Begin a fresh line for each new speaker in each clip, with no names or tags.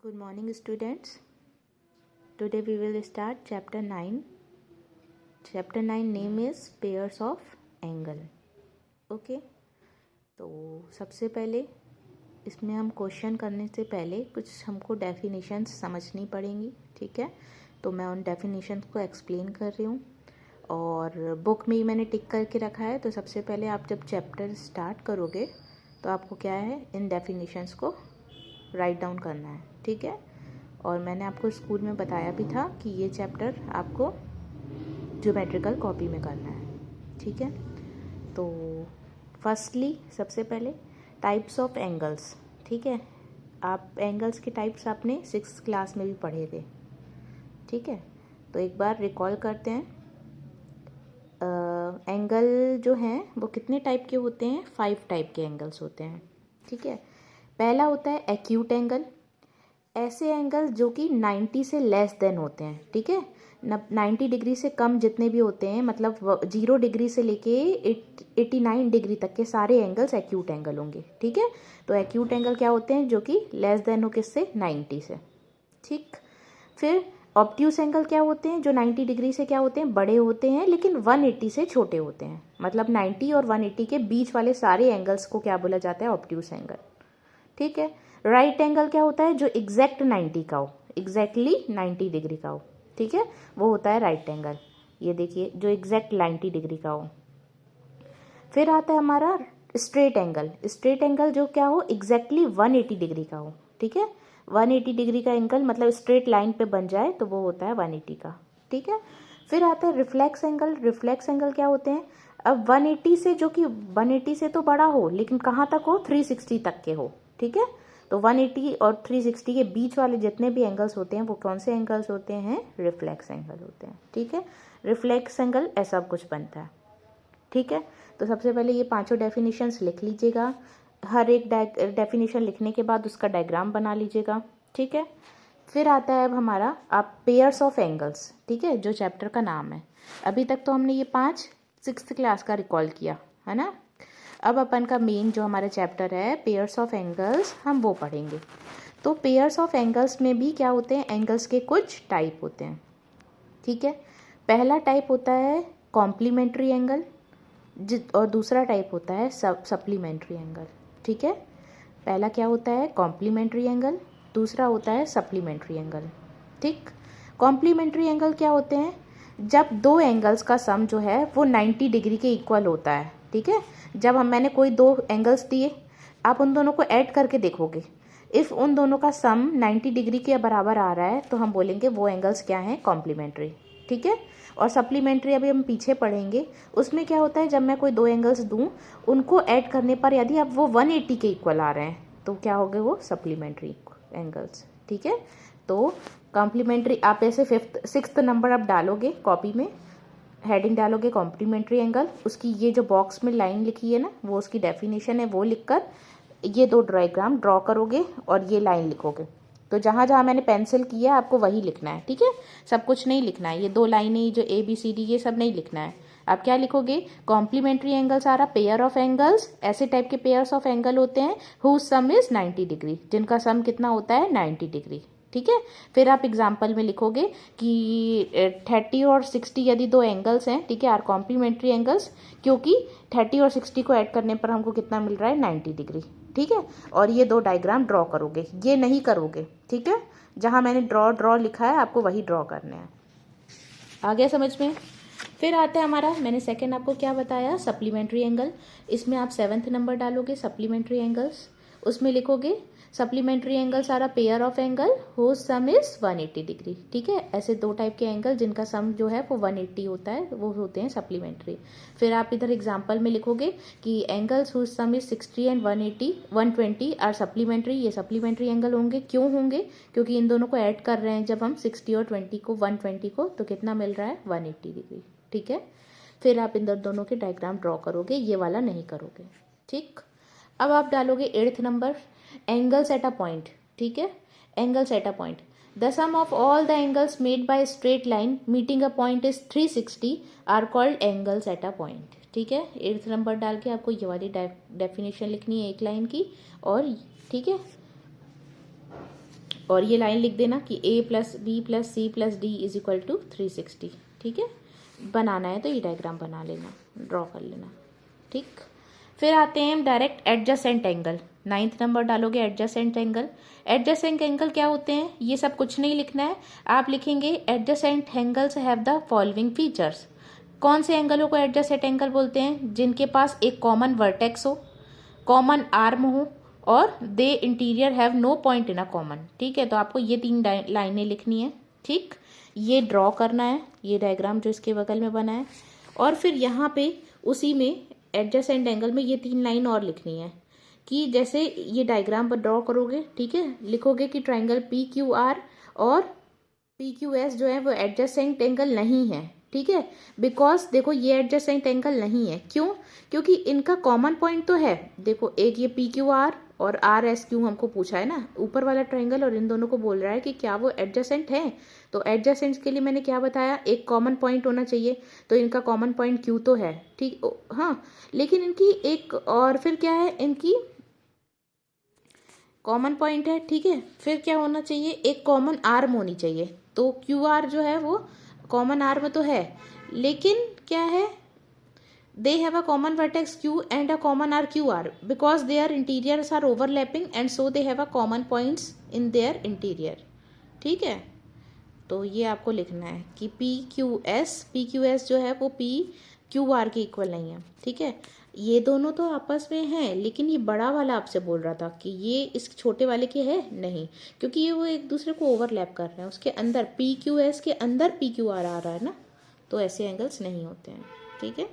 Good morning, students. Today we will start chapter 9. Chapter 9 name is pairs of angle. Okay. तो सबसे पहले इसमें हम क्वेश्चन करने से पहले कुछ हमको डेफिनेशंस समझनी पड़ेंगी. ठीक है, तो मैं उन डेफिनेशंस को एक्सप्लेन कर रही हूँ और बुक में ही मैंने टिक करके रखा है. तो सबसे पहले आप जब चैप्टर स्टार्ट करोगे तो आपको क्या है, इन डेफिनेशंस को राइट डाउन करना है. ठीक है, और मैंने आपको स्कूल में बताया भी था कि ये चैप्टर आपको ज्योमेट्रिकल कॉपी में करना है. ठीक है, तो फर्स्टली सबसे पहले टाइप्स ऑफ एंगल्स. ठीक है, आप एंगल्स के टाइप्स आपने 6th क्लास में भी पढ़े थे. ठीक है, तो एक बार रिकॉल करते हैं. एंगल जो हैं वो कितने टाइप के होते हैं? 5 टाइप के एंगल्स होते हैं. ठीक है, पहला होता है एक्यूट एंगल. ऐसे एंगल जो कि 90 से लेस देन होते हैं. ठीक है, 90 डिग्री से कम जितने भी होते हैं, मतलब 0 डिग्री से लेके 89 डिग्री तक के सारे एंगल्स एक्यूट एंगल होंगे. ठीक है, तो एक्यूट एंगल क्या होते हैं? जो कि लेस देन हो किससे? 90 से. ठीक, फिर ऑब्ट्यूस एंगल क्या होते हैं? जो 90 डिग्री से क्या होते हैं? बड़े होते हैं, लेकिन 180 से छोटे होते हैं. मतलब 90 और 180 के बीच वाले सारे एंगल्स को क्या बोला जाता है? Obtuse angle. ठीक है, राइट एंगल क्या होता है? जो एग्जैक्ट 90 का हो, एग्जैक्टली 90 डिग्री का हो. ठीक है, वो होता है राइट एंगल. ये देखिए, जो एग्जैक्ट 90 डिग्री का हो. फिर आता है हमारा स्ट्रेट एंगल. स्ट्रेट एंगल जो क्या हो? एग्जैक्टली 180 डिग्री का हो. ठीक है, 180 डिग्री का एंगल मतलब स्ट्रेट लाइन पे बन जाए तो वो होता है 180 का. ठीक है, फिर आता है रिफ्लेक्स एंगल. रिफ्लेक्स एंगल क्या होते हैं? अब 180 से, जो कि 180 से तो बड़ा हो, लेकिन कहाँ तक हो? 360 तक के हो. ठीक है, तो 180 और 360 के बीच वाले जितने भी एंगल्स होते हैं वो कौन से एंगल्स होते हैं? रिफ्लेक्स एंगल होते हैं. ठीक है, रिफ्लेक्स एंगल ऐसा कुछ बनता है. ठीक है, तो सबसे पहले ये पांचों डेफिनेशंस लिख लीजिएगा. हर एक डेफिनेशन लिखने के बाद उसका डायग्राम बना लीजिएगा. ठीक है, फिर आता है अब हमारा आप पेयर्स ऑफ एंगल्स. ठीक है, जो चैप्टर का नाम है. अभी तक तो हमने ये 5 6th क्लास का रिकॉल किया है ना. अब अपन का मेन जो हमारा चैप्टर है पेयर्स ऑफ एंगल्स, हम वो पढ़ेंगे. तो पेयर्स ऑफ एंगल्स में भी क्या होते हैं? एंगल्स के कुछ टाइप होते हैं. ठीक है, पहला टाइप होता है कॉम्प्लीमेंट्री एंगल, और दूसरा टाइप होता है सप्लीमेंट्री एंगल. ठीक है, पहला क्या होता है? कॉम्प्लीमेंट्री एंगल, दूसरा होता है सप्लीमेंट्री एंगल. ठीक, कॉम्प्लीमेंट्री एंगल क्या होते हैं? जब दो एंगल्स का सम जो है वो 90 डिग्री के इक्वल होता है. ठीक है, जब मैंने कोई दो एंगल्स दिए, आप उन दोनों को ऐड करके देखोगे. इफ़ उन दोनों का सम 90 डिग्री के बराबर आ रहा है तो हम बोलेंगे वो एंगल्स क्या हैं? कॉम्प्लीमेंट्री. ठीक है, और सप्लीमेंट्री अभी हम पीछे पढ़ेंगे. उसमें क्या होता है? जब मैं कोई दो एंगल्स दूं, उनको ऐड करने पर यदि अब वो 180 के इक्वल आ रहे हैं तो क्या हो गए? वो सप्लीमेंट्री एंगल्स. ठीक है, तो कॉम्प्लीमेंट्री आप ऐसे 6th नंबर आप डालोगे कॉपी में, हेडिंग डालोगे कॉम्प्लीमेंट्री एंगल, उसकी ये जो बॉक्स में लाइन लिखी है ना, वो उसकी डेफिनेशन है, वो लिखकर ये दो डायग्राम ड्रॉ करोगे और ये लाइन लिखोगे. तो जहाँ जहाँ मैंने पेंसिल किया है आपको वही लिखना है. ठीक है, सब कुछ नहीं लिखना है. ये दो लाइनें जो ABCD ये सब नहीं लिखना है. आप क्या लिखोगे? कॉम्प्लीमेंट्री एंगल्स आ रहा पेयर ऑफ एंगल्स. ऐसे टाइप के पेयर्स ऑफ एंगल होते हैं हुज सम इज 90 डिग्री, जिनका सम कितना होता है? 90 डिग्री. ठीक है, फिर आप एग्जाम्पल में लिखोगे कि 30 और 60 यदि दो एंगल्स हैं, ठीक है, आर कॉम्प्लीमेंट्री एंगल्स, क्योंकि 30 और 60 को ऐड करने पर हमको कितना मिल रहा है? 90 डिग्री. ठीक है, और ये दो डायग्राम ड्रॉ करोगे, ये नहीं करोगे. ठीक है, जहाँ मैंने ड्रॉ लिखा है आपको वही ड्रॉ करना है. आ गया समझ में? फिर आता है हमारा, मैंने सेकंड आपको क्या बताया? Supplementary angle. इसमें आप 7th नंबर डालोगे सप्लीमेंट्री एंगल्स. उसमें लिखोगे supplementary angles are a pair of angle whose sum is 180 degree. ठीक है, ऐसे दो टाइप के एंगल जिनका सम जो है वो 180 होता है, वो होते हैं सप्लीमेंट्री. फिर आप इधर एग्जांपल में लिखोगे कि angles whose sum is 60 and 120 are supplementary. ये सप्लीमेंट्री एंगल होंगे. क्यों होंगे? क्योंकि इन दोनों को ऐड कर रहे हैं जब हम 60 और 120 को, तो कितना मिल रहा है? 180 डिग्री. ठीक है, फिर आप इन दोनों के डायग्राम ड्रॉ करोगे, ये वाला नहीं करोगे. ठीक, अब आप डालोगे 8th number angles at a point. ठीक है, angles at a point. The sum of all the angles made by straight line meeting a point is 360 are called angles at a point. ठीक है, 8th नंबर डाल के आपको ये वाली definition लिखनी है एक लाइन की. और ठीक है, और ये लाइन लिख देना कि a + b + c + d = 360। ठीक है, बनाना है तो ये डायग्राम बना लेना, ड्रॉ कर लेना। ठीक, फिर आते हैं हम direct adjacent angle. 9th number डालोगे एडजेसेंट एंगल। एडजेसेंट एंगल क्या होते हैं, ये सब कुछ नहीं लिखना है, आप लिखेंगे adjacent angles have the following features. कौन से एंगलों को एडजेसेंट एंगल बोलते हैं, जिनके पास एक कॉमन वर्टेक्स हो, कॉमन आर्म हो और their interior have no point in a common. ठीक है, तो आपको ये 3 लाइनें लिखनी है। ठीक, ये ड्रॉ करना है, ये डायग्राम जो इसके बगल में बना है, और फिर यहाँ पे उसी में एडजेसेंट एंगल में ये 3 लाइन और लिखनी है कि जैसे ये डायग्राम पर ड्रॉ करोगे, ठीक है, लिखोगे कि ट्राइंगल PQR और PQS जो है वो एडजेसेंट एंगल नहीं है। ठीक है, बिकॉज देखो ये एडजेसेंट एंगल नहीं है, क्यों, क्योंकि इनका कॉमन पॉइंट तो है। देखो एक ये PQR और RSQ हमको पूछा है ना, ऊपर वाला ट्राइंगल और इन दोनों को बोल रहा है कि क्या वो एडजेसेंट है। तो एडजेसेंट के लिए मैंने क्या बताया, एक कॉमन पॉइंट होना चाहिए, तो इनका कॉमन पॉइंट Q तो है। ठीक, हाँ, लेकिन इनकी एक और फिर क्या है, इनकी कॉमन पॉइंट है। ठीक है, फिर क्या होना चाहिए, एक कॉमन आर्म होनी चाहिए। तो QR जो है वो कॉमन आर्म तो है, लेकिन क्या है, they have a common vertex Q and a common R QR because their interiors are overlapping and so they have a common points in their interior। ठीक है, तो ये आपको लिखना है कि PQS जो है वो PQR के इक्वल नहीं है। ठीक है, ये दोनों तो आपस में हैं, लेकिन ये बड़ा वाला आपसे बोल रहा था कि ये इस छोटे वाले के है नहीं, क्योंकि ये वो एक दूसरे को ओवरलैप कर रहे हैं, उसके अंदर PQS के अंदर PQR आ रहा है ना, तो ऐसे एंगल्स नहीं होते हैं। ठीक है,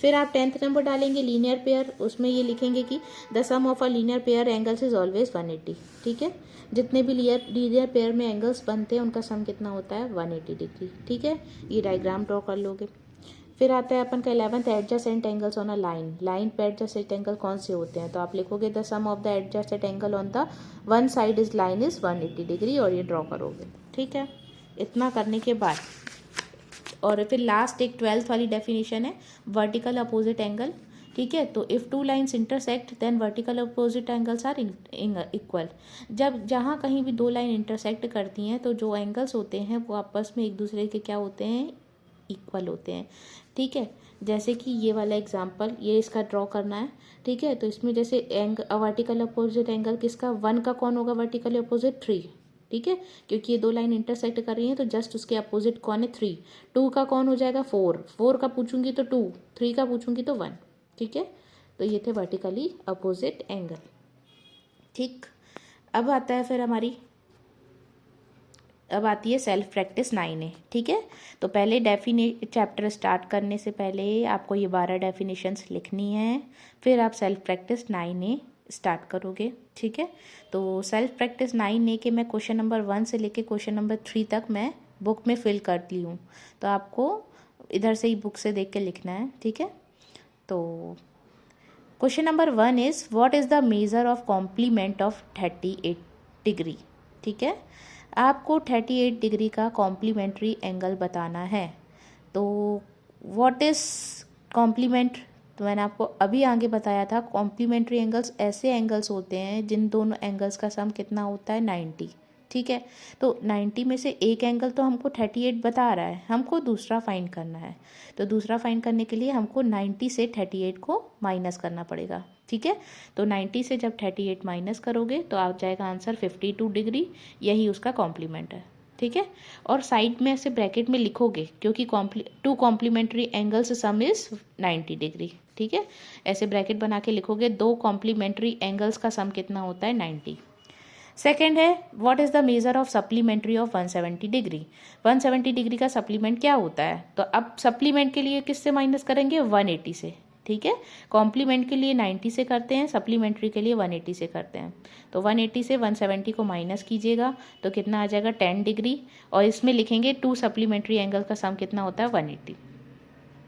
फिर आप 10th नंबर डालेंगे लीनियर पेयर, उसमें ये लिखेंगे कि the sum of a linear pair angles is always 180। ठीक है, जितने भी लीनियर पेयर में एंगल्स बनते हैं उनका सम कितना होता है, 180 डिग्री। ठीक है, ये डायग्राम ड्रॉ कर लोगे। फिर आता है अपन का 11th adjacent angles on a line पे एडजेसेंट एंगल कौन से होते हैं, तो आप लिखोगे the sum of the adjacent angle on the one side is line is 180 degree, और ये ड्रॉ करोगे। ठीक है, इतना करने के बाद और फिर लास्ट एक 12th वाली डेफिनेशन है वर्टिकल अपोजिट एंगल। ठीक है, तो if 2 lines intersect then vertical opposite angles are equal. जब जहाँ कहीं भी 2 लाइन इंटरसेक्ट करती हैं तो जो एंगल्स होते हैं वो आपस में एक दूसरे के क्या होते हैं, इक्वल होते हैं। ठीक है, जैसे कि ये वाला एग्जांपल, ये इसका ड्रॉ करना है। ठीक है, तो इसमें जैसे वर्टिकल अपोजिट एंगल किसका, 1 का कौन होगा वर्टिकल अपोजिट, 3। ठीक है, क्योंकि ये 2 लाइन इंटरसेक्ट कर रही हैं तो जस्ट उसके अपोजिट कौन है, 3। 2 का कौन हो जाएगा, 4 का पूछूंगी तो 2, 3 का पूछूंगी तो 1। ठीक है, तो ये थे वर्टिकली अपोजिट एंगल। ठीक, अब आता है फिर अब आती है सेल्फ प्रैक्टिस 9A। ठीक है, तो पहले चैप्टर स्टार्ट करने से पहले आपको ये 12 डेफिनेशंस लिखनी है, फिर आप सेल्फ प्रैक्टिस 9A स्टार्ट करोगे। ठीक है, तो सेल्फ प्रैक्टिस 9A के मैं क्वेश्चन नंबर 1 से लेके क्वेश्चन नंबर 3 तक मैं बुक में फिल कर ली हूँ, तो आपको इधर से ही बुक से देख के लिखना है। ठीक है, तो question number 1 is what is the measure of complement of 38 degree. ठीक है, आपको 38 डिग्री का कॉम्प्लीमेंट्री एंगल बताना है। तो व्हाट इज़ कॉम्प्लीमेंट, तो मैंने आपको अभी आगे बताया था, कॉम्प्लीमेंट्री एंगल्स ऐसे एंगल्स होते हैं जिन दोनों एंगल्स का सम कितना होता है, 90। ठीक है, तो 90 में से एक एंगल तो हमको 38 बता रहा है, हमको दूसरा फाइंड करना है। तो दूसरा फाइंड करने के लिए हमको 90 से 38 को माइनस करना पड़ेगा। ठीक है, तो 90 से जब 38 माइनस करोगे तो आ जाएगा आंसर 52 डिग्री, यही उसका कॉम्प्लीमेंट है। ठीक है, और साइड में ऐसे ब्रैकेट में लिखोगे क्योंकि 2 complementary angles sum is 90 degree. ठीक है, ऐसे ब्रैकेट बना के लिखोगे 2 कॉम्प्लीमेंट्री एंगल्स का सम कितना होता है, 90। सेकेंड है what is the measure of supplementary of 170 degree. 170 degree का सप्लीमेंट क्या होता है, तो अब सप्लीमेंट के लिए किससे माइनस करेंगे, 180 से। ठीक है, कॉम्प्लीमेंट के लिए 90 से करते हैं, सप्लीमेंट्री के लिए 180 से करते हैं। तो 180 से 170 को माइनस कीजिएगा तो कितना आ जाएगा, 10 डिग्री, और इसमें लिखेंगे 2 सप्लीमेंट्री एंगल का सम कितना होता है, 180।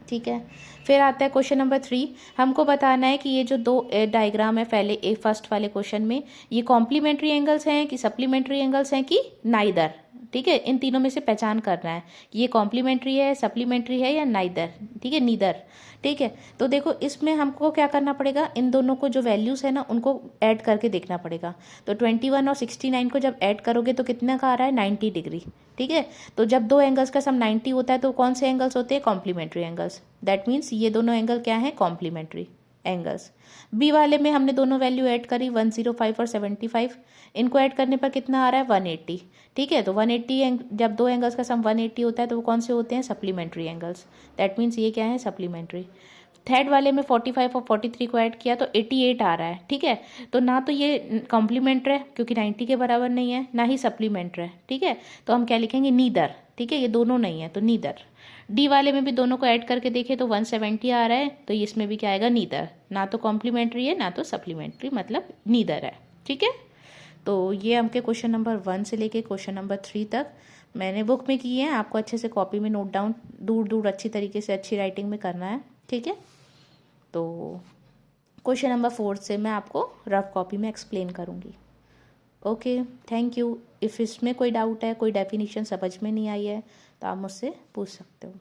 ठीक है, फिर आता है क्वेश्चन नंबर 3, हमको बताना है कि ये जो 2 डायग्राम है फर्स्ट वाले क्वेश्चन में, ये कॉम्प्लीमेंट्री एंगल्स हैं कि सप्लीमेंट्री एंगल्स हैं कि नाइदर। ठीक है, इन तीनों में से पहचान करना है कि ये कॉम्प्लीमेंट्री है, सप्लीमेंट्री है या नाइदर, ठीक है, नीदर, ठीक है। तो देखो इसमें हमको क्या करना पड़ेगा, इन दोनों को जो वैल्यूज़ है ना उनको ऐड करके देखना पड़ेगा। तो 21 और 69 को जब ऐड करोगे तो कितना का आ रहा है, 90 डिग्री, ठीक है। तो जब दो एंगल्स का सम 90 होता है तो कौन से एंगल्स होते हैं, कॉम्प्लीमेंट्री एंगल्स। दैट मीन्स ये दोनों एंगल क्या है, कॉम्प्लीमेंट्री एंगल्स। बी वाले में हमने दोनों वैल्यू ऐड करी 105 और 75, इनको ऐड करने पर कितना आ रहा है 180, ठीक है। तो 180 जब दो एंगल्स का सम 180 होता है तो वो कौन से होते हैं, सप्लीमेंट्री एंगल्स। दैट मीन्स ये क्या है, सप्लीमेंट्री। थर्ड वाले में 45 और 43 को ऐड किया तो 88 आ रहा है, ठीक है। तो ना तो ये कॉम्प्लीमेंट है क्योंकि 90 के बराबर नहीं है, ना ही सप्लीमेंट है, ठीक है। तो हम क्या लिखेंगे, नीदर, ठीक है, ये दोनों नहीं है तो नीदर। डी वाले में भी दोनों को ऐड करके देखें तो 170 आ रहा है, तो इसमें भी क्या आएगा, नीदर। ना तो कॉम्प्लीमेंट्री है ना तो सप्लीमेंट्री, मतलब नीदर है, ठीक है। तो ये हमके क्वेश्चन नंबर 1 से लेके क्वेश्चन नंबर 3 तक मैंने बुक में किए हैं। आपको अच्छे से कॉपी में नोट डाउन दूर दूर अच्छी तरीके से अच्छी राइटिंग में करना है, ठीक है। तो क्वेश्चन नंबर 4 से मैं आपको रफ कॉपी में एक्सप्लेन करूँगी। Okay, thank you. इफ़ इसमें कोई डाउट है, कोई डेफिनेशन समझ में नहीं आई है तो आप मुझसे पूछ सकते हो।